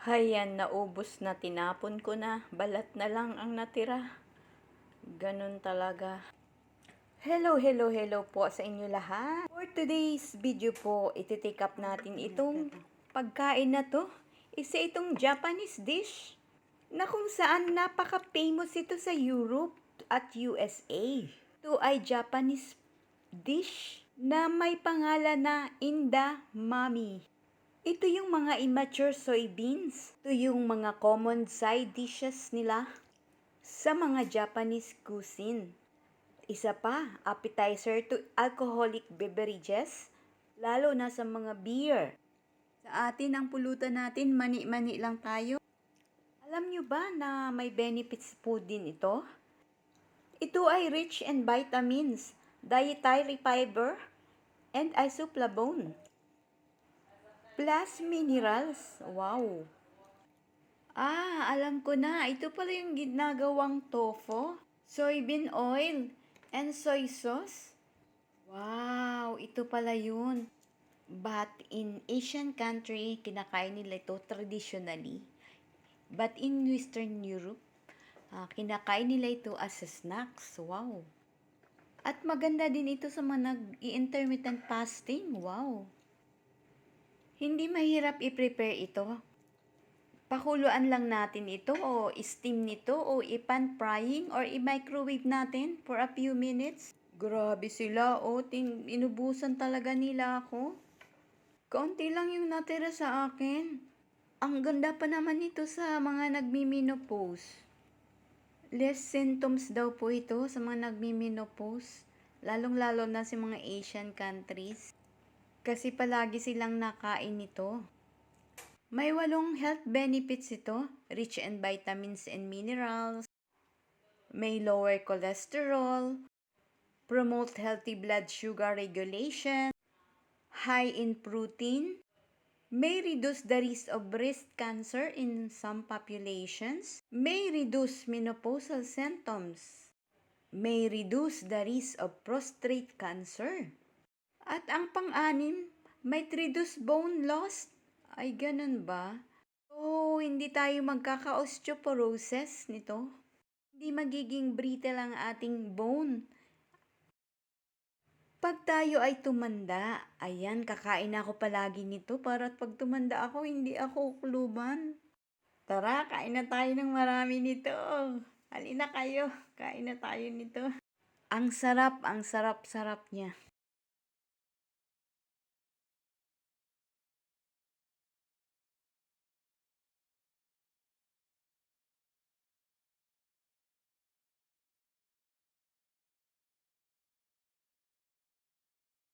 Hayan, naubos na, tinapon ko na. Balat na lang ang natira. Ganun talaga. Hello po sa inyo lahat. For today's video po, iti-take up natin itong pagkain na to. Isa itong Japanese dish na kung saan napaka-famous ito sa Europe at USA. Ito ay Japanese dish na may pangalan na Indamame. Ito yung mga immature soybeans. Ito yung mga common side dishes nila sa mga Japanese cuisine. Isa pa, appetizer to alcoholic beverages, lalo na sa mga beer. Sa atin, ang pulutan natin, mani-mani lang tayo. Alam nyo ba na may benefits po din ito? Ito ay rich in vitamins, dietary fiber, and isoflavone. Plus minerals. Wow. Alam ko na. Ito pala yung ginagawang tofu, soybean oil, and soy sauce. Wow, ito pala yun. But in Asian country, kinakain nila ito traditionally. But in Western Europe, kinakain nila ito as a snacks. Wow. At maganda din ito sa mga nag-intermittent fasting. Wow. Hindi mahirap i-prepare ito. Pakuluan lang natin ito o steam nito o i-pan frying or i-microwave natin for a few minutes. Grabe sila inubusan talaga nila ako. Kaunti lang yung natira sa akin. Ang ganda pa naman ito sa mga nagmi-menopause. Less symptoms daw po ito sa mga nagmi-menopause. Lalong-lalo na sa mga Asian countries. Kasi palagi silang nakain nito. May 8 health benefits ito, rich in vitamins and minerals. May lower cholesterol, promote healthy blood sugar regulation, high in protein, may reduce the risk of breast cancer in some populations, may reduce menopausal symptoms, may reduce the risk of prostate cancer. At ang pang-anim, may reduce bone loss. Ay, ganun ba? So, hindi tayo magkaka-osteoporosis nito. Hindi magiging brittle ang ating bone. Pag tayo ay tumanda, ayan, kakain ako palagi nito para pag tumanda ako, hindi ako kuluban. Tara, kain na tayo ng marami nito. Halina kayo, kain na tayo nito. Ang sarap niya.